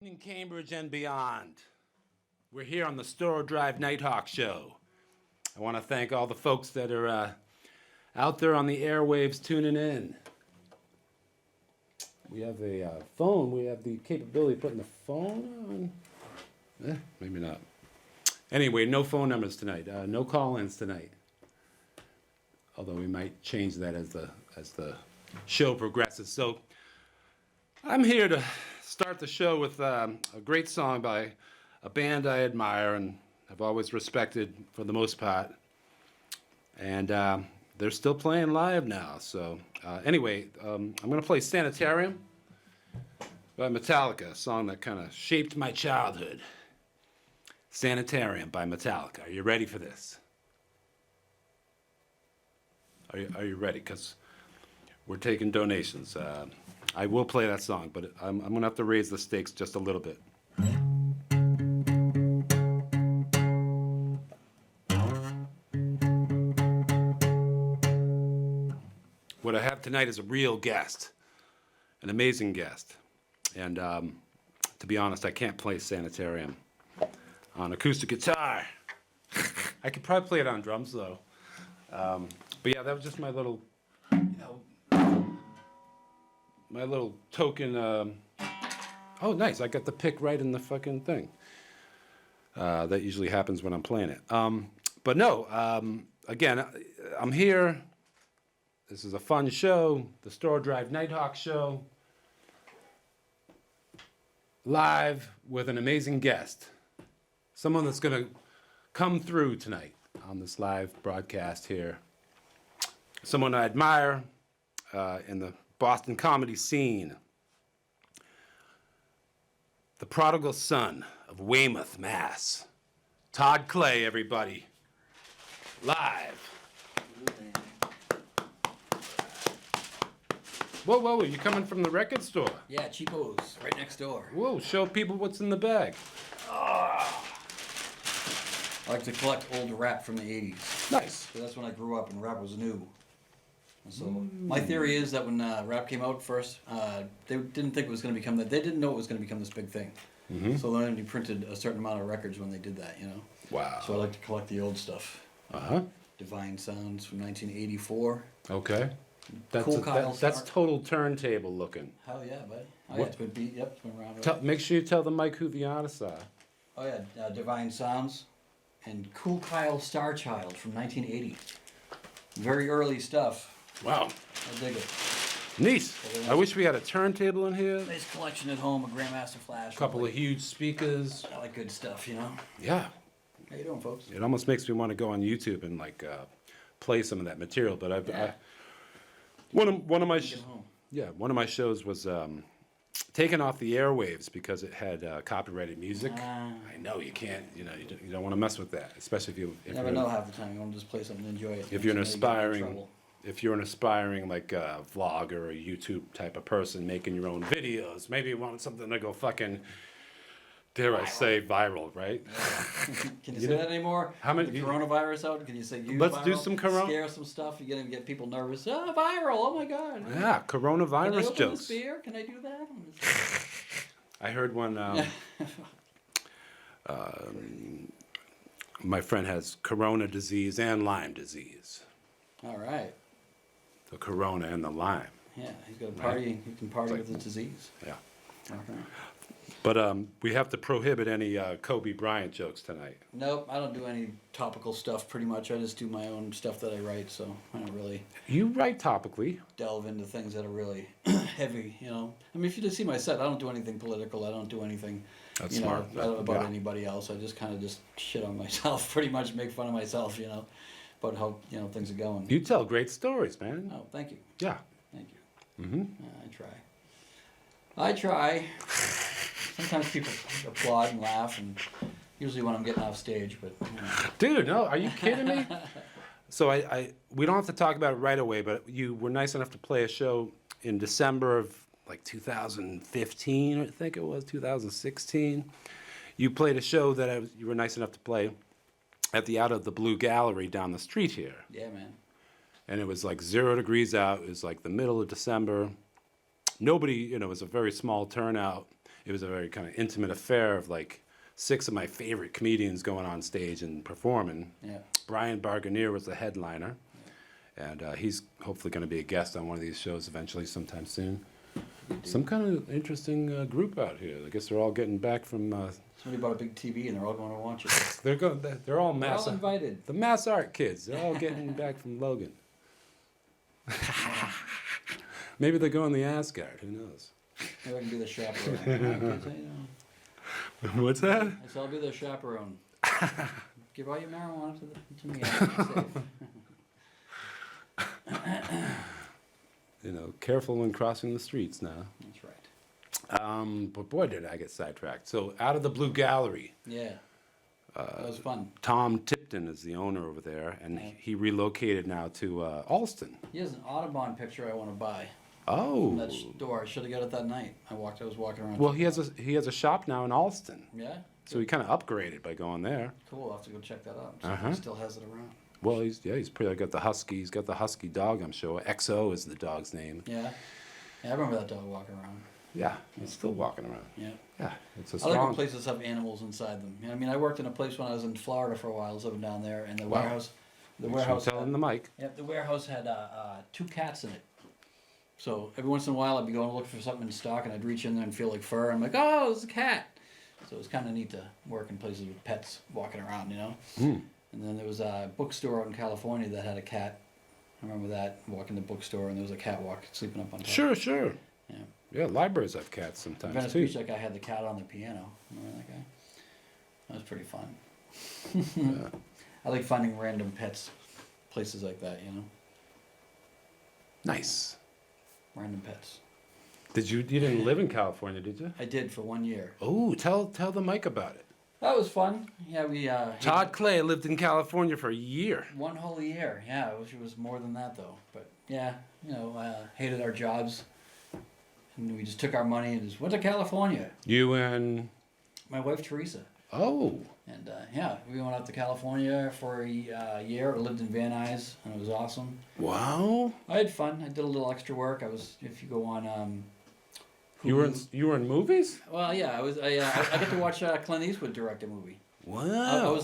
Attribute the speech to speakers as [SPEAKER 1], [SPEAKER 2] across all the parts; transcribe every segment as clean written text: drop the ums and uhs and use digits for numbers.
[SPEAKER 1] In Cambridge and beyond. We're here on the Storrow Drive Nighthawk show. I want to thank all the folks that are out there on the airwaves tuning in. We have a phone. We have the capability of putting the phone on. Maybe not. Anyway, no phone numbers tonight. No call-ins tonight. Although we might change that as the show progresses. So I'm here to start the show with a great song by a band I admire and have always respected for the most part. And they're still playing live now. So anyway, I'm going to play Sanitarium by Metallica, a song that kind of shaped my childhood. Sanitarium by Metallica. Are you ready for this? Are you ready? Because we're taking donations. I will play that song, but I'm going to have to raise the stakes just a little bit. What I have tonight is a real guest, an amazing guest. And to be honest, I can't play Sanitarium on acoustic guitar. I could probably play it on drums, though. But yeah, that was just my little, my little token. Oh, nice! I got the pick right in the fucking thing. That usually happens when I'm playing it. But no, again, I'm here. This is a fun show, the Storrow Drive Nighthawk show, live with an amazing guest, someone that's going to come through tonight on this live broadcast here. Someone I admire in the Boston comedy scene. The prodigal son of Weymouth, Mass. Todd Clay, everybody. Live. Whoa, whoa, you coming from the record store?
[SPEAKER 2] Yeah, Cheapos, right next door.
[SPEAKER 1] Whoa, show people what's in the bag.
[SPEAKER 2] I like to collect old rap from the 80s.
[SPEAKER 1] Nice.
[SPEAKER 2] So that's when I grew up and rap was new. So my theory is that when rap came out first, they didn't think it was going to become that. They didn't know it was going to become this big thing. Mm-hmm. So they only printed a certain amount of records when they did that, you know.
[SPEAKER 1] Wow.
[SPEAKER 2] So I like to collect the old stuff.
[SPEAKER 1] Uh-huh.
[SPEAKER 2] Divine Sounds from 1984.
[SPEAKER 1] Okay. That's total turntable looking.
[SPEAKER 2] Hell yeah, buddy. Oh, yeah, it's been beat. Yep, it's been around. Right?
[SPEAKER 1] Make sure you tell the mic who the artists are.
[SPEAKER 2] Oh yeah, Divine Sounds and Cool Kyle Starchild from 1980. Very early stuff.
[SPEAKER 1] Wow.
[SPEAKER 2] I dig it.
[SPEAKER 1] Neat. I wish we had a turntable in here.
[SPEAKER 2] Nice collection at home, a Grandmaster Flash.
[SPEAKER 1] A couple of huge speakers.
[SPEAKER 2] I like good stuff, you know?
[SPEAKER 1] Yeah.
[SPEAKER 2] How you doing, folks?
[SPEAKER 1] It almost makes me want to go on YouTube and play some of that material. But one of my shows was taken off the airwaves because it had copyrighted music. I know you can't. You don't want to mess with that, especially if you
[SPEAKER 2] never know half the time. You want to just play something and enjoy it.
[SPEAKER 1] If you're an aspiring like vlog or a YouTube type of person making your own videos, maybe you want something to go fucking, dare I say, viral, right?
[SPEAKER 2] Yeah. Can you say that anymore?
[SPEAKER 1] How many?
[SPEAKER 2] The coronavirus out? Can you say use
[SPEAKER 1] Let's
[SPEAKER 2] viral?
[SPEAKER 1] do some corona.
[SPEAKER 2] Scare some stuff. You're gonna get people nervous. Oh, viral! Oh my god!
[SPEAKER 1] Yeah, coronavirus
[SPEAKER 2] Can I open
[SPEAKER 1] jokes.
[SPEAKER 2] This beer? Can I do that?
[SPEAKER 1] I heard one. My friend has corona disease and Lyme disease.
[SPEAKER 2] All right.
[SPEAKER 1] The corona and the Lyme.
[SPEAKER 2] Yeah, he's got a party. Right? He can party with the disease.
[SPEAKER 1] Yeah.
[SPEAKER 2] Okay.
[SPEAKER 1] But we have to prohibit any Kobe Bryant jokes tonight.
[SPEAKER 2] Nope, I don't do any topical stuff pretty much. I just do my own stuff that I write, so I don't really...
[SPEAKER 1] You write topically.
[SPEAKER 2] ...delve into things that are really heavy, you know. I mean, if you just see my set, I don't do anything political. I don't do anything,
[SPEAKER 1] That's smart.
[SPEAKER 2] About anybody else. I just kind of just shit on myself, pretty much make fun of myself, you know, about how, things are going.
[SPEAKER 1] You tell great stories, man.
[SPEAKER 2] Oh, thank you.
[SPEAKER 1] Yeah.
[SPEAKER 2] Thank you.
[SPEAKER 1] Mm-hmm.
[SPEAKER 2] I try. Sometimes people applaud and laugh, and usually when I'm getting off stage, but...
[SPEAKER 1] Dude, no, are you kidding me? So we don't have to talk about it right away, but you were nice enough to play a show in December of, 2015, I think it was, 2016. You played a show that you were nice enough to play at the Out of the Blue Gallery down the street here.
[SPEAKER 2] Yeah, man.
[SPEAKER 1] And it was 0 degrees out. It was the middle of December. Nobody, it was a very small turnout. it was a very kind of intimate affair of like 6 of my favorite comedians going on stage and performing.
[SPEAKER 2] Yeah.
[SPEAKER 1] Brian Barganier was the headliner, and he's hopefully going to be a guest on one of these shows eventually sometime soon. Some kind of interesting group out here. I guess they're all getting back from.
[SPEAKER 2] Somebody bought a big TV and they're all going to watch it.
[SPEAKER 1] They're all
[SPEAKER 2] They're all invited.
[SPEAKER 1] The mass art kids. They're all getting back from Logan. Maybe they're going the Asgard. Who knows?
[SPEAKER 2] Maybe I can be the chaperone.
[SPEAKER 1] What's that?
[SPEAKER 2] I said I'll be the chaperone. Give all your marijuana to me. I'll be safe.
[SPEAKER 1] You know, careful when crossing the streets now.
[SPEAKER 2] That's right.
[SPEAKER 1] But boy, did I get sidetracked. So, Out of the Blue Gallery.
[SPEAKER 2] Yeah. That was fun.
[SPEAKER 1] Tom Tipton is the owner over there, and he relocated now to Alston.
[SPEAKER 2] He has an Audubon picture I want to buy.
[SPEAKER 1] Oh.
[SPEAKER 2] From that store. I should have got it that night. I was walking around.
[SPEAKER 1] Well, he has a shop now in Alston.
[SPEAKER 2] Yeah?
[SPEAKER 1] So he kind of upgraded by going there.
[SPEAKER 2] Cool. I'll have to go check that out. See if
[SPEAKER 1] Uh-huh.
[SPEAKER 2] he still has it around.
[SPEAKER 1] Well, he's pretty got the husky. He's got the husky dog, I'm sure. XO is the dog's name.
[SPEAKER 2] Yeah. Yeah, I remember that dog walking around.
[SPEAKER 1] Yeah, he's still walking around.
[SPEAKER 2] Yeah.
[SPEAKER 1] Yeah, it's a
[SPEAKER 2] I like
[SPEAKER 1] strong.
[SPEAKER 2] when places have animals inside them. You know, I mean, I worked in a place when I was in Florida for a while. I was living down there, and the
[SPEAKER 1] Wow.
[SPEAKER 2] warehouse. The
[SPEAKER 1] Make sure you
[SPEAKER 2] warehouse.
[SPEAKER 1] tell him the mic.
[SPEAKER 2] Yep, the warehouse had 2 cats in it. So every once in a while, I'd be going to look for something in stock, and I'd reach in there and feel like fur. I'm like, oh, it's a cat. So it was kind of neat to work in places with pets walking around, you know.
[SPEAKER 1] Mm.
[SPEAKER 2] And then there was a bookstore out in California that had a cat. I remember that, walking the bookstore, and there was a cat sleeping up on top.
[SPEAKER 1] Sure.
[SPEAKER 2] Yeah.
[SPEAKER 1] Yeah, libraries have cats sometimes
[SPEAKER 2] Venice
[SPEAKER 1] too.
[SPEAKER 2] Beach, that guy had the cat on the piano. Remember that guy? That was pretty fun.
[SPEAKER 1] Yeah.
[SPEAKER 2] I like finding random pets, places like that, you know.
[SPEAKER 1] Nice.
[SPEAKER 2] Random pets.
[SPEAKER 1] You didn't live in California, did you?
[SPEAKER 2] I did for 1 year.
[SPEAKER 1] Oh, tell the mic about it.
[SPEAKER 2] That was fun. Yeah, we.
[SPEAKER 1] Todd Clay lived in California for a year.
[SPEAKER 2] 1 whole year. Yeah, I wish it was more than that though. But yeah, you know, hated our jobs, and we just took our money and just went to California.
[SPEAKER 1] You and
[SPEAKER 2] My wife Teresa.
[SPEAKER 1] oh,
[SPEAKER 2] And yeah, we went out to California for a year. I lived in Van Nuys, and it was awesome.
[SPEAKER 1] wow.
[SPEAKER 2] I had fun. I did a little extra work. If you go on.
[SPEAKER 1] You were
[SPEAKER 2] Hulu.
[SPEAKER 1] in movies?
[SPEAKER 2] Well, yeah, I get to watch Clint Eastwood direct a movie.
[SPEAKER 1] Wow.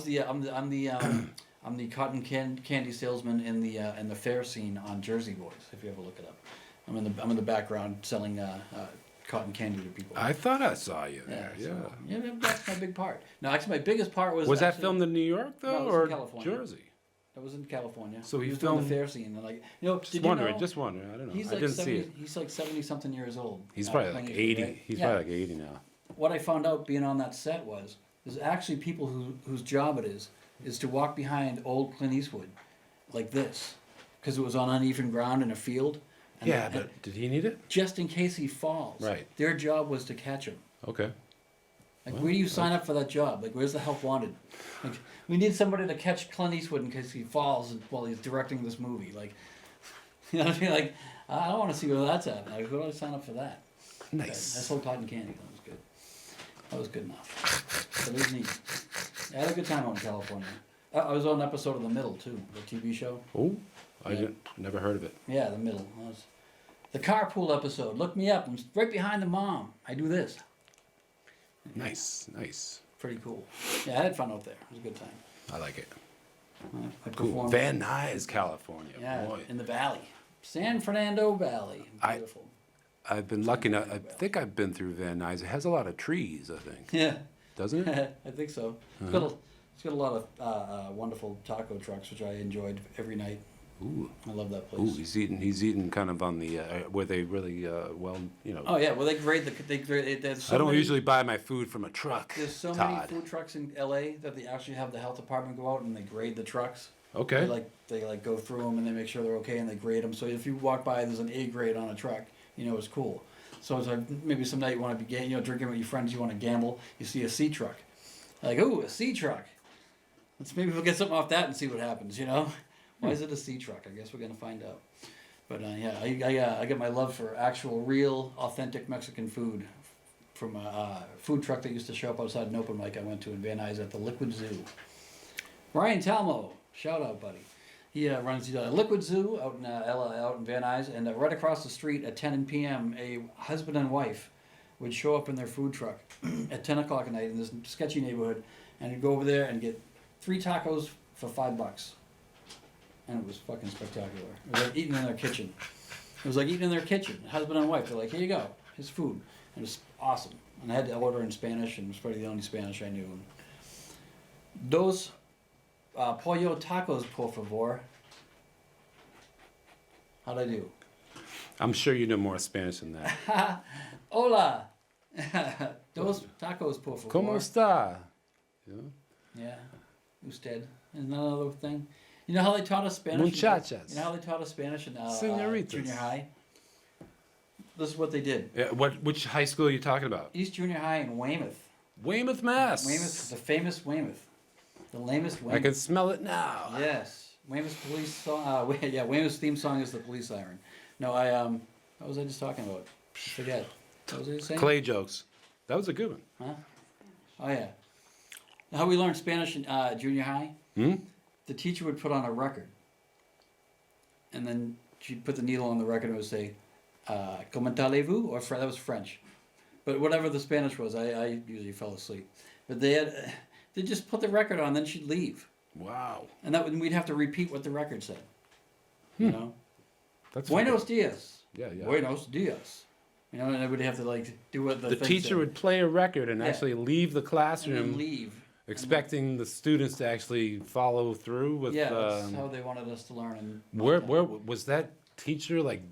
[SPEAKER 2] I'm the cotton candy salesman in the fair scene on Jersey Boys. If you ever look it up, I'm in the background selling cotton candy to people.
[SPEAKER 1] I thought I saw you there. Yeah.
[SPEAKER 2] So, yeah, that's my big part. No, actually, my biggest part was.
[SPEAKER 1] that
[SPEAKER 2] actually-
[SPEAKER 1] filmed in New York though,
[SPEAKER 2] No, it was
[SPEAKER 1] or
[SPEAKER 2] in California.
[SPEAKER 1] Jersey?
[SPEAKER 2] That was in California.
[SPEAKER 1] So he
[SPEAKER 2] was doing
[SPEAKER 1] filmed-
[SPEAKER 2] the fair scene, and like
[SPEAKER 1] Just wondering. I don't know.
[SPEAKER 2] He's
[SPEAKER 1] I
[SPEAKER 2] like
[SPEAKER 1] didn't
[SPEAKER 2] 70,
[SPEAKER 1] see it.
[SPEAKER 2] He's like 70-something years old.
[SPEAKER 1] He's probably
[SPEAKER 2] Clint
[SPEAKER 1] like
[SPEAKER 2] Eastwood,
[SPEAKER 1] 80.
[SPEAKER 2] right?
[SPEAKER 1] He's
[SPEAKER 2] Yeah.
[SPEAKER 1] probably like 80 now.
[SPEAKER 2] What I found out being on that set was there's actually people whose job it is to walk behind old Clint Eastwood like this, because it was on uneven ground in a field. And
[SPEAKER 1] Yeah, but did he need it?
[SPEAKER 2] just in case he falls.
[SPEAKER 1] Right.
[SPEAKER 2] Their job was to catch him.
[SPEAKER 1] Okay.
[SPEAKER 2] Like,
[SPEAKER 1] Well,
[SPEAKER 2] where do you sign up for that job? Like, where's the help wanted? Like, we need somebody to catch Clint Eastwood in case he falls while he's directing this movie. Like, you know what I mean? Like, I don't want to see where that's at. Like, who do I sign up for that?
[SPEAKER 1] Nice.
[SPEAKER 2] I sold cotton candy. That was good. That was good enough. But it was neat. I had a good time out in California. I was on an episode of The Middle, too, the TV show.
[SPEAKER 1] Oh, I
[SPEAKER 2] Yeah.
[SPEAKER 1] didn't. Never heard of it.
[SPEAKER 2] Yeah, The Middle. That was the carpool episode. Look me up. I'm right behind the mom. I do this.
[SPEAKER 1] Nice.
[SPEAKER 2] Pretty cool. Yeah, I had fun out there. It was a good time.
[SPEAKER 1] I like it.
[SPEAKER 2] I
[SPEAKER 1] Cool.
[SPEAKER 2] performed.
[SPEAKER 1] Van Nuys, California.
[SPEAKER 2] Yeah,
[SPEAKER 1] Boy.
[SPEAKER 2] in the valley. San Fernando Valley.
[SPEAKER 1] I-
[SPEAKER 2] Beautiful.
[SPEAKER 1] I've been lucky enough. I think I've been through Van Nuys. It has a lot of trees, I think.
[SPEAKER 2] Yeah,
[SPEAKER 1] Doesn't it?
[SPEAKER 2] I think so.
[SPEAKER 1] Uh-huh.
[SPEAKER 2] It's got a lot of wonderful taco trucks, which I enjoyed every night.
[SPEAKER 1] Ooh.
[SPEAKER 2] I love that place.
[SPEAKER 1] Ooh, he's eating kind of on the where they really well, you know.
[SPEAKER 2] Oh yeah, well they grade there's so
[SPEAKER 1] I don't
[SPEAKER 2] many,
[SPEAKER 1] usually buy my food from a truck.
[SPEAKER 2] There's so
[SPEAKER 1] Todd.
[SPEAKER 2] many food trucks in LA that they actually have the health department go out and they grade the trucks.
[SPEAKER 1] Okay.
[SPEAKER 2] They go through them and they make sure they're okay and they grade them. So if you walk by, there's an A grade on a truck, you know it's cool. So it's like maybe some night you want to be drinking with your friends, you want to gamble, you see a C truck, like ooh a C truck. Let's maybe we'll get something off that and see what happens. You know, why is it a C truck? I guess we're gonna find out. But yeah, I got my love for actual, real, authentic Mexican food from a food truck that used to show up outside an open mic I went to in Van Nuys at the Liquid Zoo. Ryan Talmo, shout out, buddy. He runs the Liquid Zoo out in LA, out in Van Nuys, and right across the street at 10 p.m., a husband and wife would show up in their food truck at 10 o'clock at night in this sketchy neighborhood, and you'd go over there and get 3 tacos for $5. And it was fucking spectacular. It was like eating in their kitchen. It was like eating in their kitchen. Husband and wife, they're like, here you go, here's food. And it was awesome. And I had to order in Spanish, and it was probably the only Spanish I knew. And Dos pollo tacos, por favor. How'd I do?
[SPEAKER 1] I'm sure you know more Spanish than that.
[SPEAKER 2] Hola. Dos tacos, por favor.
[SPEAKER 1] ¿Cómo está? You know?
[SPEAKER 2] Yeah. Usted. Isn't that another thing? You know how they taught us Spanish?
[SPEAKER 1] Muchachas.
[SPEAKER 2] You know how they taught us Spanish in
[SPEAKER 1] Señoritas.
[SPEAKER 2] junior high? This is what they did.
[SPEAKER 1] Yeah, which high school are you talking about?
[SPEAKER 2] East Junior High in Weymouth.
[SPEAKER 1] Weymouth, Mass.
[SPEAKER 2] Weymouth, the famous Weymouth. The lamest
[SPEAKER 1] I
[SPEAKER 2] Weymouth.
[SPEAKER 1] can smell it now.
[SPEAKER 2] Yes. Weymouth police song. Yeah, Weymouth's theme song is the police siren. No, what was I just talking about? I forget. What was I saying?
[SPEAKER 1] Clay jokes. That was a good one.
[SPEAKER 2] Huh? Oh, yeah. How we learned Spanish in junior high?
[SPEAKER 1] Hmm?
[SPEAKER 2] The teacher would put on a record. And then she'd put the needle on the record and it would say, comment allez-vous? Or that was French. But whatever the Spanish was, I usually fell asleep. But they just put the record on, then she'd leave.
[SPEAKER 1] Wow.
[SPEAKER 2] And we'd have to repeat what the record said. You know?
[SPEAKER 1] That's
[SPEAKER 2] Buenos dias.
[SPEAKER 1] Yeah, yeah.
[SPEAKER 2] Buenos dias. You know, and I would have to like do what the
[SPEAKER 1] The
[SPEAKER 2] thing
[SPEAKER 1] teacher
[SPEAKER 2] said.
[SPEAKER 1] would play a record and
[SPEAKER 2] Yeah.
[SPEAKER 1] actually leave the
[SPEAKER 2] And then
[SPEAKER 1] classroom
[SPEAKER 2] leave.
[SPEAKER 1] expecting the students to actually follow through with
[SPEAKER 2] Yeah, that's how they wanted us to learn. And
[SPEAKER 1] where was that teacher like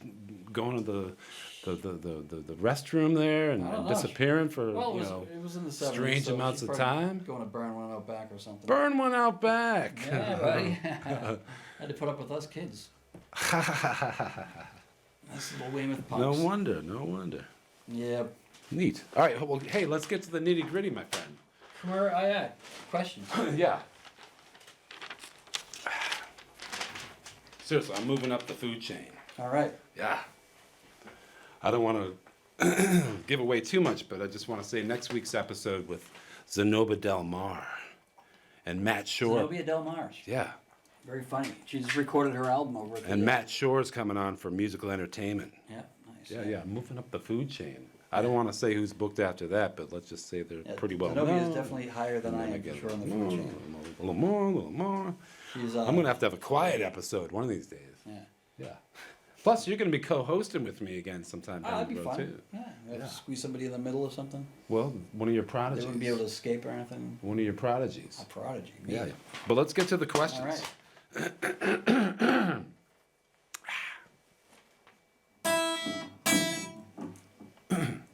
[SPEAKER 1] going to the restroom there and
[SPEAKER 2] I don't know.
[SPEAKER 1] disappearing for
[SPEAKER 2] Well,
[SPEAKER 1] you
[SPEAKER 2] it was in the 70s.
[SPEAKER 1] strange
[SPEAKER 2] so
[SPEAKER 1] amounts
[SPEAKER 2] she's
[SPEAKER 1] of
[SPEAKER 2] probably
[SPEAKER 1] time?
[SPEAKER 2] Going to burn one out back or something.
[SPEAKER 1] burn one out back?
[SPEAKER 2] Yeah, buddy. Had to put up with us kids. That's little Weymouth punks.
[SPEAKER 1] No wonder.
[SPEAKER 2] Yeah.
[SPEAKER 1] Neat. All right, well, hey, let's get to the nitty gritty, my friend.
[SPEAKER 2] Where I at? Questions.
[SPEAKER 1] Yeah. Seriously, I'm moving up the food chain.
[SPEAKER 2] All right.
[SPEAKER 1] Yeah. I don't want to give away too much, but I just want to say next week's episode with Zenobia Del Mar and Matt Shore.
[SPEAKER 2] Zenobia Del Mar.
[SPEAKER 1] Yeah.
[SPEAKER 2] Very funny. She just recorded her album over at the...
[SPEAKER 1] And Matt Shore's coming on for musical entertainment.
[SPEAKER 2] Yeah, nice.
[SPEAKER 1] Yeah, moving up the food chain. I don't want to say who's booked after that, but let's just say they're
[SPEAKER 2] Yeah,
[SPEAKER 1] pretty well
[SPEAKER 2] Zenobia
[SPEAKER 1] known.
[SPEAKER 2] is definitely higher than I am, for sure, on the food chain.
[SPEAKER 1] A little more.
[SPEAKER 2] She's,
[SPEAKER 1] I'm going to have a quiet episode one of these days.
[SPEAKER 2] Yeah.
[SPEAKER 1] Yeah. Plus, you're going to be co-hosting with me again sometime
[SPEAKER 2] Oh,
[SPEAKER 1] down
[SPEAKER 2] that'd
[SPEAKER 1] the
[SPEAKER 2] be
[SPEAKER 1] road,
[SPEAKER 2] fun.
[SPEAKER 1] too.
[SPEAKER 2] Yeah. We have
[SPEAKER 1] Yeah.
[SPEAKER 2] to squeeze somebody in the middle or something.
[SPEAKER 1] Well, one of your
[SPEAKER 2] They
[SPEAKER 1] prodigies.
[SPEAKER 2] wouldn't be able to escape or anything.
[SPEAKER 1] One of your prodigies.
[SPEAKER 2] A prodigy. Me.
[SPEAKER 1] Yeah. But let's get to the questions.
[SPEAKER 2] All right.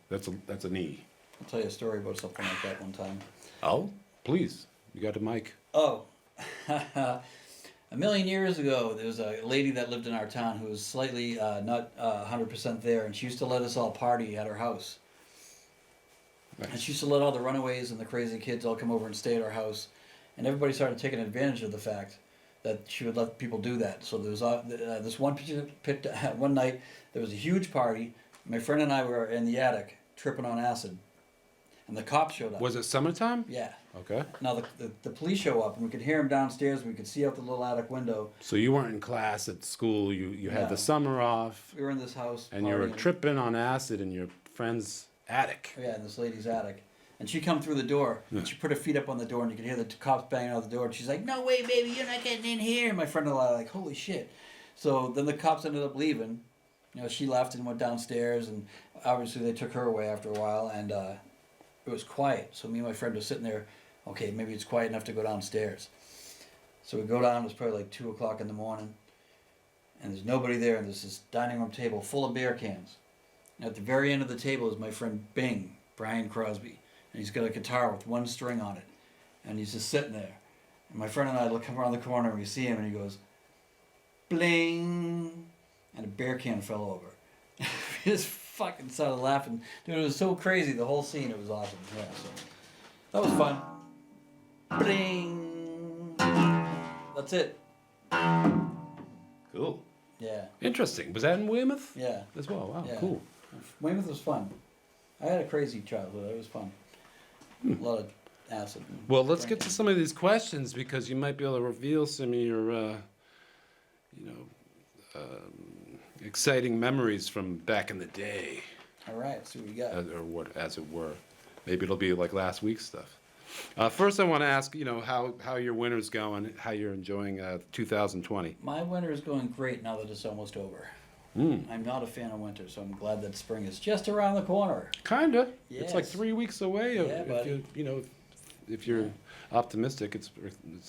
[SPEAKER 1] That's a knee.
[SPEAKER 2] I'll tell you a story about something like that one time.
[SPEAKER 1] Oh, please. You got the mic.
[SPEAKER 2] Oh, a million years ago, there was a lady that lived in our town who was slightly not 100% there, and she used to let us all party at her house.
[SPEAKER 1] Nice.
[SPEAKER 2] And she used to let all the runaways and the crazy kids all come over and stay at our house, and everybody started taking advantage of the fact that she would let people do that. So there was this one night there was a huge party. My friend and I were in the attic tripping on acid, and the cops showed up.
[SPEAKER 1] Was it summertime?
[SPEAKER 2] Yeah.
[SPEAKER 1] Okay.
[SPEAKER 2] Now the police show up, and we could hear them downstairs. We could see out the little attic window.
[SPEAKER 1] So you weren't in class at school. You had
[SPEAKER 2] No.
[SPEAKER 1] the summer off,
[SPEAKER 2] We were in this house.
[SPEAKER 1] and you were
[SPEAKER 2] partying.
[SPEAKER 1] tripping on acid in your friend's attic.
[SPEAKER 2] Yeah, in this lady's attic. And she come through the door, and she put her feet up on the door, and you could hear the cops banging out the door. And she's like, "No way, baby, you're not getting in here." And my friend and I were like, "Holy shit!" So then the cops ended up leaving. You know, she left and went downstairs, and obviously they took her away after a while, and it was quiet. So me and my friend were sitting there. Okay, maybe it's quiet enough to go downstairs. So we go down. It's probably like 2:00 in the morning, and there's nobody there. And there's this dining room table full of beer cans. And at the very end of the table is my friend Brian Crosby. And he's got a guitar with one string on it. And he's just sitting there. And my friend and I look around the corner and we see him and he goes, bling. And a beer can fell over. We just fucking started laughing. Dude, it was so crazy, the whole scene. It was awesome. Yeah, so that was fun. Bling. That's it.
[SPEAKER 1] Cool.
[SPEAKER 2] Yeah.
[SPEAKER 1] Interesting. Was that in Weymouth?
[SPEAKER 2] Yeah.
[SPEAKER 1] As well. Wow.
[SPEAKER 2] Yeah.
[SPEAKER 1] Cool.
[SPEAKER 2] Weymouth was fun. I had a crazy childhood. It was fun. A lot of acid. and
[SPEAKER 1] Well, let's get to
[SPEAKER 2] drinking.
[SPEAKER 1] some of these questions because you might be able to reveal some of your, exciting memories from back in the day.
[SPEAKER 2] All right, see what we got.
[SPEAKER 1] or what, as it were. Maybe it'll be like last week's stuff. First, I want to ask, how your winter's going, how you're enjoying 2020.
[SPEAKER 2] My winter is going great now that it's almost over.
[SPEAKER 1] Mm.
[SPEAKER 2] I'm not a fan of winter, so I'm glad that spring is just around the corner.
[SPEAKER 1] Kinda. It's like
[SPEAKER 2] Yes.
[SPEAKER 1] 3 weeks away.
[SPEAKER 2] Yeah,
[SPEAKER 1] if
[SPEAKER 2] buddy.
[SPEAKER 1] if you're optimistic, it's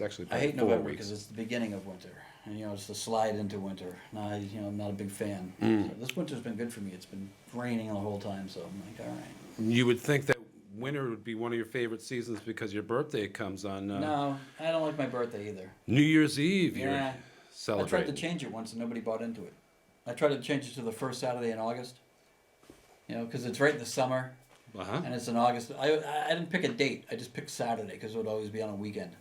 [SPEAKER 1] actually
[SPEAKER 2] I hate
[SPEAKER 1] 4
[SPEAKER 2] November
[SPEAKER 1] weeks.
[SPEAKER 2] because it's the beginning of winter, and it's the slide into winter. Now, I'm not a big fan.
[SPEAKER 1] Mm.
[SPEAKER 2] So this winter's been good for me. It's been raining the whole time, so I'm like, all right.
[SPEAKER 1] You would think that winter would be one of your favorite seasons because your birthday comes on
[SPEAKER 2] No, I don't like my birthday either.
[SPEAKER 1] New Year's Eve.
[SPEAKER 2] Yeah.
[SPEAKER 1] You're
[SPEAKER 2] I tried
[SPEAKER 1] celebrating.
[SPEAKER 2] to change it once and nobody bought into it. I tried to change it to the first Saturday in August. Because it's right in the summer
[SPEAKER 1] Uh-huh.
[SPEAKER 2] and it's in August. I didn't pick a date. I just picked Saturday because it would always be on a weekend.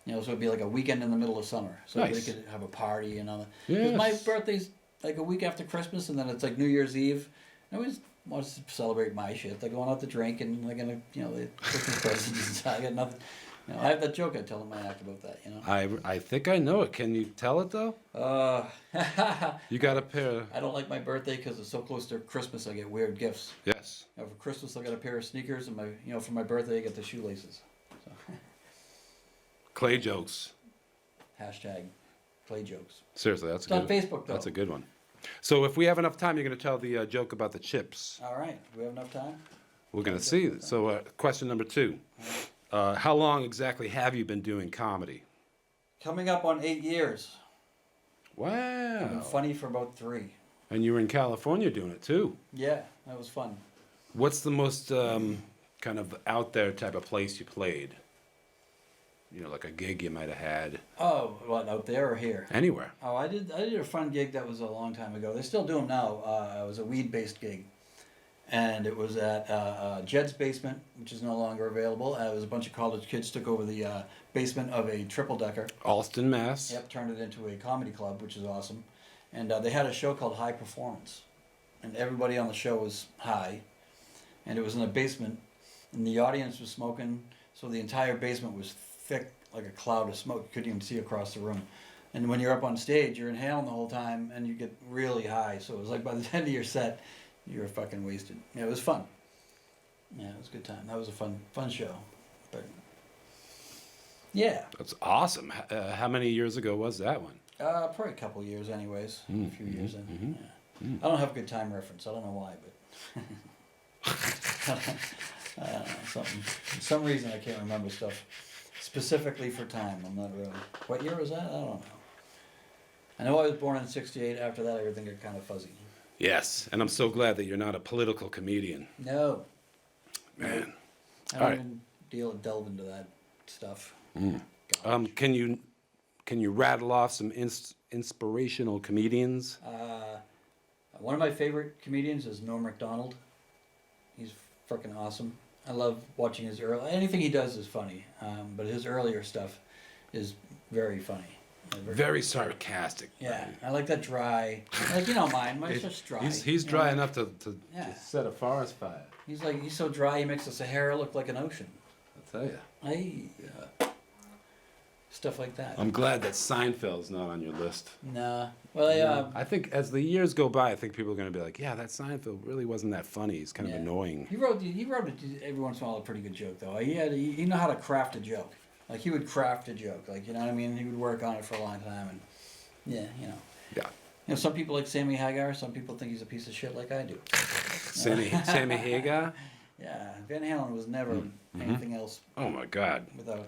[SPEAKER 2] So it'd be like a weekend in the middle of summer, so
[SPEAKER 1] Nice.
[SPEAKER 2] they could have a party and all that.
[SPEAKER 1] Yes.
[SPEAKER 2] Because my birthday's like a week after Christmas, and then it's like New Year's Eve. I always want to celebrate my shit. They're going out to drink and they're gonna, they Christmas presents. I got nothing. I have that joke I tell them I act about that.
[SPEAKER 1] I think I know it. Can you tell it though? You got a pair.
[SPEAKER 2] I don't like my birthday because it's so close to Christmas. I get weird gifts.
[SPEAKER 1] Yes.
[SPEAKER 2] For Christmas, I got a pair of sneakers, and for my birthday, I get the shoelaces. So,
[SPEAKER 1] Clay jokes.
[SPEAKER 2] hashtag play jokes.
[SPEAKER 1] Seriously, that's
[SPEAKER 2] It's
[SPEAKER 1] a
[SPEAKER 2] on
[SPEAKER 1] good.
[SPEAKER 2] Facebook though.
[SPEAKER 1] That's a good one. So if we have enough time, you're going to tell the joke about the chips.
[SPEAKER 2] All right. Do we have enough time?
[SPEAKER 1] We're going to see. So question number 2. How long exactly have you been doing comedy?
[SPEAKER 2] Coming up on 8 years. I've been
[SPEAKER 1] Wow.
[SPEAKER 2] funny for about 3.
[SPEAKER 1] And you were in California doing it too.
[SPEAKER 2] Yeah, that was fun.
[SPEAKER 1] What's the most kind of out there type of place you played? Like a gig you might have had
[SPEAKER 2] Oh, what, out there or here?
[SPEAKER 1] anywhere.
[SPEAKER 2] Oh, I did a fun gig that was a long time ago. They still do them now. It was a weed-based gig. And it was at Jed's basement, which is no longer available. It was a bunch of college kids took over the basement of a triple-decker.
[SPEAKER 1] Alston, Mass.
[SPEAKER 2] Yep, turned it into a comedy club, which is awesome. And they had a show called High Performance. And everybody on the show was high. And it was in a basement. And the audience was smoking. So the entire basement was thick like a cloud of smoke. You couldn't even see across the room. And when you're up on stage, you're inhaling the whole time and you get really high. So it was like by the end of your set, you were fucking wasted. Yeah, it was fun. Yeah, it was a good time. That was a fun show. But yeah.
[SPEAKER 1] That's awesome. How many years ago was that one?
[SPEAKER 2] Probably a couple years anyways. A few years in. Yeah. I don't have a good time reference. I don't know why, but I don't know, something. For some reason I can't remember stuff specifically for time. I'm not really. What year was that? I don't know. I know I was born in '68. After that, everything got kind of fuzzy.
[SPEAKER 1] Yes, and I'm so glad that you're not a political comedian.
[SPEAKER 2] No.
[SPEAKER 1] Man.
[SPEAKER 2] I don't
[SPEAKER 1] All right.
[SPEAKER 2] even delve into that stuff.
[SPEAKER 1] Can you rattle off some inspirational comedians?
[SPEAKER 2] One of my favorite comedians is Norm Macdonald. He's freaking awesome. I love watching his anything he does is funny, but his earlier stuff is very funny.
[SPEAKER 1] Very sarcastic.
[SPEAKER 2] Yeah, I like that dry. Mine. Mine's just dry.
[SPEAKER 1] He's dry enough to
[SPEAKER 2] Yeah.
[SPEAKER 1] set a forest fire.
[SPEAKER 2] He's so dry. He makes the Sahara look like an ocean.
[SPEAKER 1] I'll tell you.
[SPEAKER 2] Hey, stuff like that.
[SPEAKER 1] I'm glad that Seinfeld's not on your list.
[SPEAKER 2] Nah. Well,
[SPEAKER 1] I think as the years go by, I think people are going to be like, yeah, that Seinfeld really wasn't that funny. He's kind of annoying.
[SPEAKER 2] He wrote every once in a while a pretty good joke though. He know how to craft a joke. Like he would craft a joke. Like, you know what I mean? He would work on it for a long time, and
[SPEAKER 1] Yeah.
[SPEAKER 2] Some people like Sammy Hagar. Some people think he's a piece of shit, like I do.
[SPEAKER 1] Sammy Hagar?
[SPEAKER 2] Yeah, Van Halen was never anything else
[SPEAKER 1] Oh my God.
[SPEAKER 2] without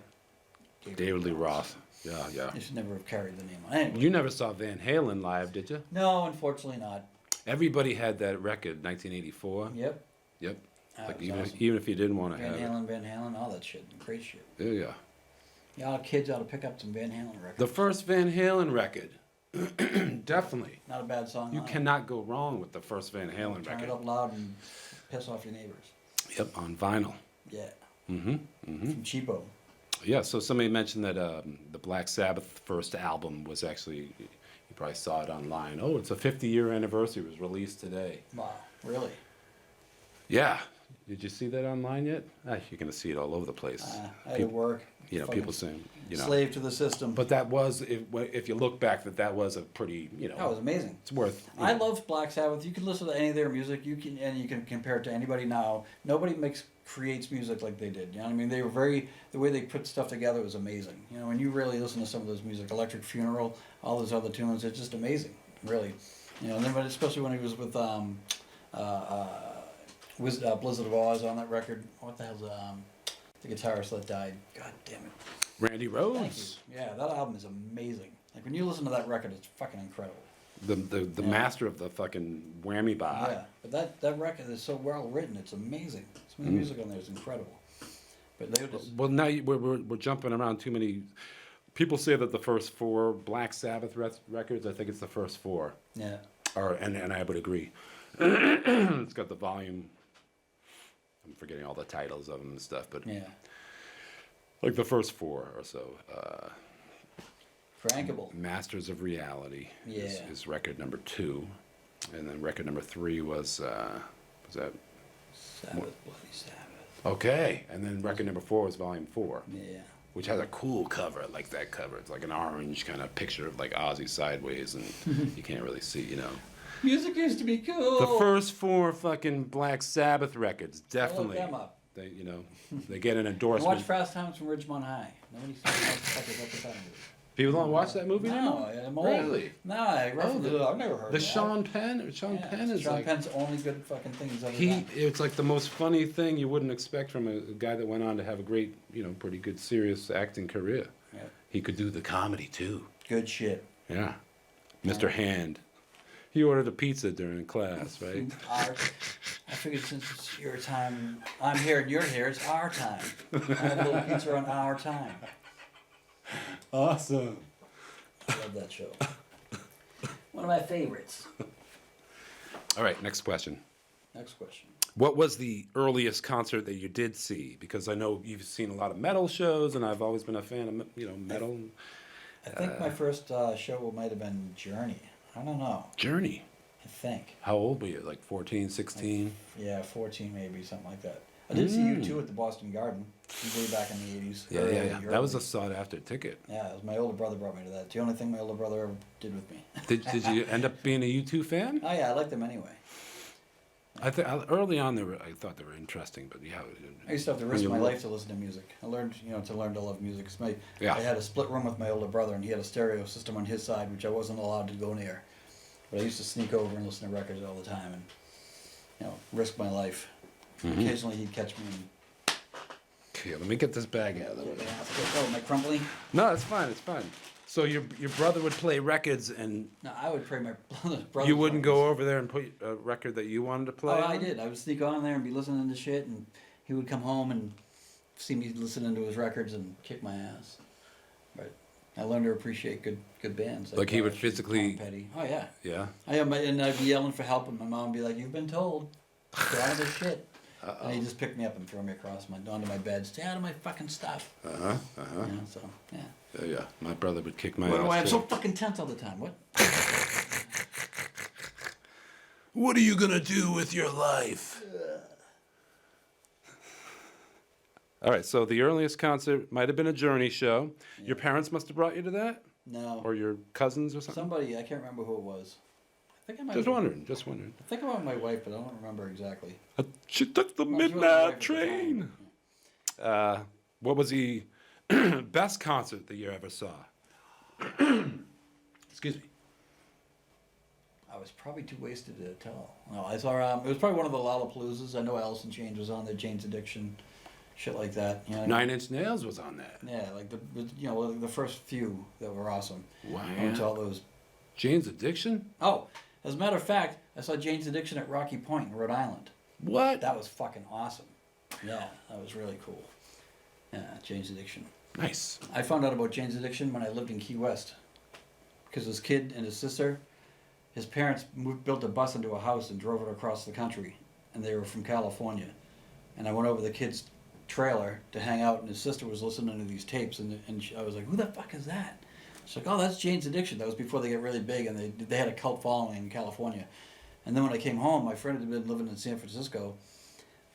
[SPEAKER 1] David Lee Roth. Yeah.
[SPEAKER 2] He should never have carried the name on. Anyway.
[SPEAKER 1] You never saw Van Halen live, did you?
[SPEAKER 2] No, unfortunately not.
[SPEAKER 1] Everybody had that record, 1984.
[SPEAKER 2] Yep.
[SPEAKER 1] Yep.
[SPEAKER 2] That
[SPEAKER 1] Like
[SPEAKER 2] was
[SPEAKER 1] even
[SPEAKER 2] awesome.
[SPEAKER 1] even if you didn't want to
[SPEAKER 2] Van
[SPEAKER 1] have it.
[SPEAKER 2] Halen, all that shit. Great shit.
[SPEAKER 1] Yeah.
[SPEAKER 2] Yeah, all kids ought to pick up some Van Halen records.
[SPEAKER 1] The first Van Halen record. Definitely.
[SPEAKER 2] Not a bad song.
[SPEAKER 1] You
[SPEAKER 2] on it.
[SPEAKER 1] cannot go wrong with the first Van Halen
[SPEAKER 2] Turn it
[SPEAKER 1] record.
[SPEAKER 2] up loud and piss off your neighbors.
[SPEAKER 1] Yep, on vinyl.
[SPEAKER 2] Yeah.
[SPEAKER 1] Mm-hmm.
[SPEAKER 2] From Cheapo.
[SPEAKER 1] Yeah, so somebody mentioned that the Black Sabbath first album was actually, you probably saw it online. Oh, it's a 50-year anniversary. It was released today.
[SPEAKER 2] Wow. Really?
[SPEAKER 1] Yeah, Did you see that online yet? You're going to see it all over the place.
[SPEAKER 2] I had to work.
[SPEAKER 1] You know,
[SPEAKER 2] Fucking
[SPEAKER 1] people saying, you know.
[SPEAKER 2] slave to the system.
[SPEAKER 1] But that was, if you look back, that was a pretty, you know.
[SPEAKER 2] That was amazing.
[SPEAKER 1] It's worth.
[SPEAKER 2] I love Black Sabbath. You can listen to any of their music. You can compare it to anybody now. Nobody creates music like they did. You know what I mean? They were the way they put stuff together was amazing. You know, when you really listen to some of those music, Electric Funeral, all those other tunes, it's just amazing. Really. You know, and then, but especially when he was with Blizzard of Oz on that record. What the hell's the guitarist that died? God damn it.
[SPEAKER 1] Randy
[SPEAKER 2] Thank
[SPEAKER 1] Rhoads.
[SPEAKER 2] you. Yeah, that album is amazing. Like when you listen to that record, it's fucking incredible.
[SPEAKER 1] The master of the fucking whammy bar.
[SPEAKER 2] Yeah, but that record is so well written. It's amazing. Some of the music on there is incredible. But they were just
[SPEAKER 1] Well, now we're jumping around too many. People say that the first 4 Black Sabbath records, I think it's the first 4.
[SPEAKER 2] yeah.
[SPEAKER 1] And I would agree. It's got the volume. I'm forgetting all the titles of them and stuff, but
[SPEAKER 2] Yeah.
[SPEAKER 1] like the first 4 or so.
[SPEAKER 2] Frankable.
[SPEAKER 1] Masters of Reality
[SPEAKER 2] Yeah.
[SPEAKER 1] is record number 2, and then record number 3 was that
[SPEAKER 2] Sabbath, Bloody Sabbath.
[SPEAKER 1] okay, and then record number 4 was volume 4,
[SPEAKER 2] Yeah.
[SPEAKER 1] which has a cool cover. I like that cover. It's like an orange kind of picture of like Ozzy sideways, and you can't really see, you know.
[SPEAKER 2] Music used to be cool.
[SPEAKER 1] The first 4 fucking Black Sabbath records,
[SPEAKER 2] Look
[SPEAKER 1] definitely.
[SPEAKER 2] them up.
[SPEAKER 1] They, you know, they get an
[SPEAKER 2] And
[SPEAKER 1] endorsement.
[SPEAKER 2] watch Fast Times from Ridgemont High. Nobody sees what the fuck is up with that movie.
[SPEAKER 1] People don't watch that movie
[SPEAKER 2] No,
[SPEAKER 1] anymore?
[SPEAKER 2] I'm old.
[SPEAKER 1] Really?
[SPEAKER 2] No, I reference it. I've never heard
[SPEAKER 1] The
[SPEAKER 2] of that.
[SPEAKER 1] Sean Penn is
[SPEAKER 2] Sean
[SPEAKER 1] like
[SPEAKER 2] Penn's only good fucking thing he's ever done.
[SPEAKER 1] it's like the most funny thing you wouldn't expect from a guy that went on to have a great, you know, pretty good serious acting career.
[SPEAKER 2] Yeah.
[SPEAKER 1] He could do the comedy too.
[SPEAKER 2] Good shit.
[SPEAKER 1] Yeah. Mr. Hand. He ordered a pizza during class, right?
[SPEAKER 2] Art. I figured since it's your time, I'm here and you're here, it's our time. I have a little pizza on our time.
[SPEAKER 1] Awesome.
[SPEAKER 2] I love that show. One of my favorites.
[SPEAKER 1] All right, next question.
[SPEAKER 2] Next question.
[SPEAKER 1] What was the earliest concert that you did see? Because I know you've seen a lot of metal shows, and I've always been a fan of, you know, metal.
[SPEAKER 2] I think my first show might have been Journey. I don't know.
[SPEAKER 1] Journey.
[SPEAKER 2] I think.
[SPEAKER 1] How old were you? Like 14, 16?
[SPEAKER 2] Yeah, 14 maybe, something like that. I did see U2 at the Boston Garden way back in the 80s.
[SPEAKER 1] Yeah. That was a sought-after ticket.
[SPEAKER 2] Yeah, it was my older brother brought me to that. It's the only thing my older brother ever did with me.
[SPEAKER 1] Did you end up being a U2 fan?
[SPEAKER 2] Oh yeah, I liked them anyway.
[SPEAKER 1] I think early on I thought they were interesting, but yeah.
[SPEAKER 2] I used to have to
[SPEAKER 1] when
[SPEAKER 2] risk
[SPEAKER 1] you
[SPEAKER 2] my
[SPEAKER 1] look-
[SPEAKER 2] life to listen to music. I learned, to learn to love music. 'Cause
[SPEAKER 1] Yeah.
[SPEAKER 2] I had a split room with my older brother, and he had a stereo system on his side, which I wasn't allowed to go near. But I used to sneak over and listen to records all the time, and risk my life.
[SPEAKER 1] Mm-hmm.
[SPEAKER 2] Occasionally, he'd catch me. And,
[SPEAKER 1] Okay, let me get this bag out of the way.
[SPEAKER 2] oh, am I crumbling?
[SPEAKER 1] No, it's fine. It's fine. So your brother would play records, and
[SPEAKER 2] No, I would pray my brother.
[SPEAKER 1] you wouldn't go over there and put a record that you wanted to play?
[SPEAKER 2] Oh, I
[SPEAKER 1] on?
[SPEAKER 2] did. I would sneak on there and be listening to shit, and he would come home and see me listening to his records and kick my ass. But I learned to appreciate good bands.
[SPEAKER 1] Like he would
[SPEAKER 2] Rush,
[SPEAKER 1] physically-
[SPEAKER 2] Tom Petty. Oh yeah.
[SPEAKER 1] Yeah.
[SPEAKER 2] And I'd be yelling for help, and my mom would be like, "You've been told. Get out of this shit." And he'd just pick me up and throw me onto my bed. Stay out of my fucking stuff. So yeah.
[SPEAKER 1] Yeah. My brother would kick my
[SPEAKER 2] Why
[SPEAKER 1] ass.
[SPEAKER 2] do I am
[SPEAKER 1] too.
[SPEAKER 2] so fucking tense all the time? What?
[SPEAKER 1] What are you gonna do with your life? All right, so the earliest concert might have been a Journey show. Your parents must have brought you to that,
[SPEAKER 2] No.
[SPEAKER 1] or your cousins or something.
[SPEAKER 2] Somebody, I can't remember who it was. I think I might.
[SPEAKER 1] Just wondering.
[SPEAKER 2] I think about my wife, but I don't remember exactly.
[SPEAKER 1] She took the
[SPEAKER 2] Well, she wasn't my wife
[SPEAKER 1] midnight
[SPEAKER 2] at the
[SPEAKER 1] train.
[SPEAKER 2] time.
[SPEAKER 1] What was the best concert that you ever saw? Excuse me.
[SPEAKER 2] I was probably too wasted to tell. No, I saw. It was probably one of the Lollapaloozas. I know Alice in Chains was on there, Jane's Addiction, shit like that. You know what I mean?
[SPEAKER 1] 9 Inch Nails was on that.
[SPEAKER 2] Yeah, like the first few that were awesome.
[SPEAKER 1] Wow.
[SPEAKER 2] I went to all those.
[SPEAKER 1] Jane's Addiction?
[SPEAKER 2] Oh, as a matter of fact, I saw Jane's Addiction at Rocky Point in Rhode Island.
[SPEAKER 1] What?
[SPEAKER 2] That was fucking awesome. Yeah, that was really cool. Yeah, Jane's Addiction.
[SPEAKER 1] Nice.
[SPEAKER 2] I found out about Jane's Addiction when I lived in Key West. Because his kid and his sister, his parents built a bus into a house and drove it across the country. And they were from California. And I went over to the kid's trailer to hang out, and his sister was listening to these tapes. And I was like, who the fuck is that? She's like, oh, that's Jane's Addiction. That was before they got really big, and they had a cult following in California. And then when I came home, my friend had been living in San Francisco.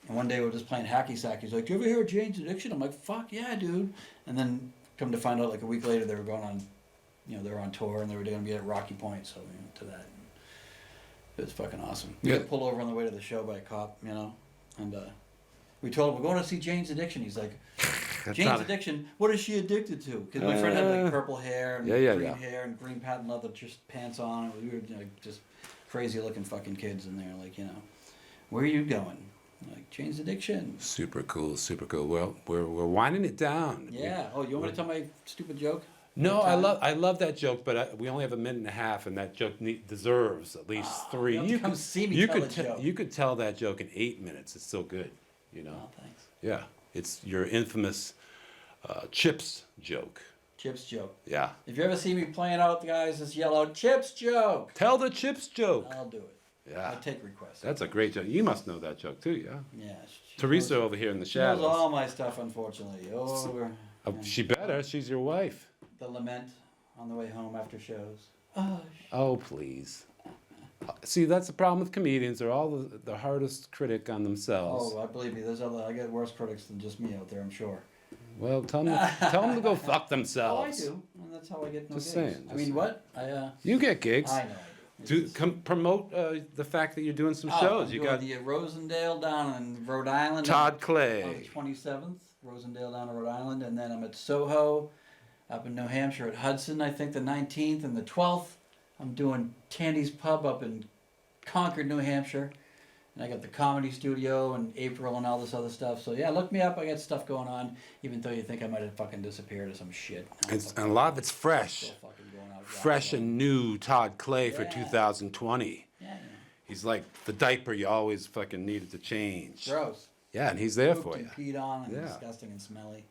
[SPEAKER 2] And one day we were just playing hacky sack. He's like, "Do you ever hear of Jane's Addiction?" I'm like, "Fuck yeah, dude!" And then come to find out, like a week later, they were going on, they were on tour and they were going to be at Rocky Point. So we went to that. It was fucking awesome. We got pulled over on the way to the show by a cop, and we told him we're going to see Jane's Addiction. He's like, "Jane's Addiction? What is she addicted to?" Because my friend had like purple hair and green hair and green patent leather just pants on. We were just crazy looking fucking kids in there, like where are you going? Like Jane's Addiction.
[SPEAKER 1] Super cool, super cool. Well, we're winding it down.
[SPEAKER 2] Yeah. Oh, you want me to tell my stupid joke?
[SPEAKER 1] No, I love that joke, but we only have a minute and a half, and that joke deserves at least 3.
[SPEAKER 2] You could see me tell a joke.
[SPEAKER 1] You could tell that joke in 8 minutes. It's so good,
[SPEAKER 2] Oh, thanks.
[SPEAKER 1] Yeah, it's your infamous Chips joke.
[SPEAKER 2] Chips joke.
[SPEAKER 1] Yeah.
[SPEAKER 2] If you ever see me playing out, guys, just yell out Chips joke.
[SPEAKER 1] Tell the Chips joke.
[SPEAKER 2] I'll do it.
[SPEAKER 1] Yeah.
[SPEAKER 2] I take requests.
[SPEAKER 1] That's a great joke. You must know that joke too, yeah?
[SPEAKER 2] Yeah.
[SPEAKER 1] Teresa over here in the
[SPEAKER 2] She knows
[SPEAKER 1] shadows.
[SPEAKER 2] all my stuff, unfortunately.
[SPEAKER 1] She better. She's your wife.
[SPEAKER 2] The lament on the way home after shows.
[SPEAKER 1] Oh, please. See, that's the problem with comedians. They're all the hardest critic on themselves.
[SPEAKER 2] Oh, I believe you. I get worse critics than just me out there, I'm sure.
[SPEAKER 1] Well, tell them to go fuck themselves.
[SPEAKER 2] Oh, I do. And that's how I get no
[SPEAKER 1] Just
[SPEAKER 2] gigs.
[SPEAKER 1] saying,
[SPEAKER 2] I mean, what?
[SPEAKER 1] You get gigs.
[SPEAKER 2] I know I do.
[SPEAKER 1] Promote the fact that you're doing some
[SPEAKER 2] Oh,
[SPEAKER 1] shows.
[SPEAKER 2] I'm
[SPEAKER 1] You
[SPEAKER 2] doing
[SPEAKER 1] got
[SPEAKER 2] the Rosendale down in Rhode Island.
[SPEAKER 1] Todd
[SPEAKER 2] On
[SPEAKER 1] Clay.
[SPEAKER 2] the 27th, Rosendale down in Rhode Island. And then I'm at Soho up in New Hampshire at Hudson, I think the 19th. And the 12th, I'm doing Tandy's Pub up in Concord, New Hampshire. And I got the Comedy Studio in April and all this other stuff. So yeah, look me up. I got stuff going on, even though you think I might have fucking disappeared or some shit.
[SPEAKER 1] And a lot of it's fresh.
[SPEAKER 2] Still fucking going out,
[SPEAKER 1] Fresh and new Todd Clay for
[SPEAKER 2] Yeah.
[SPEAKER 1] 2020.
[SPEAKER 2] Yeah.
[SPEAKER 1] He's like the diaper you always fucking needed to change.
[SPEAKER 2] Gross.
[SPEAKER 1] Yeah, and he's there
[SPEAKER 2] Pooped
[SPEAKER 1] for
[SPEAKER 2] and
[SPEAKER 1] you.
[SPEAKER 2] peed on and
[SPEAKER 1] Yeah.
[SPEAKER 2] disgusting and smelly.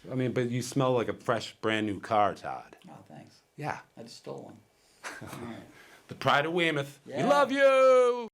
[SPEAKER 1] I mean, but you smell like a fresh, brand new car, Todd.
[SPEAKER 2] Oh, thanks.
[SPEAKER 1] Yeah.
[SPEAKER 2] I just stole one. All right.
[SPEAKER 1] The pride of Weymouth.
[SPEAKER 2] Yeah.
[SPEAKER 1] We love you!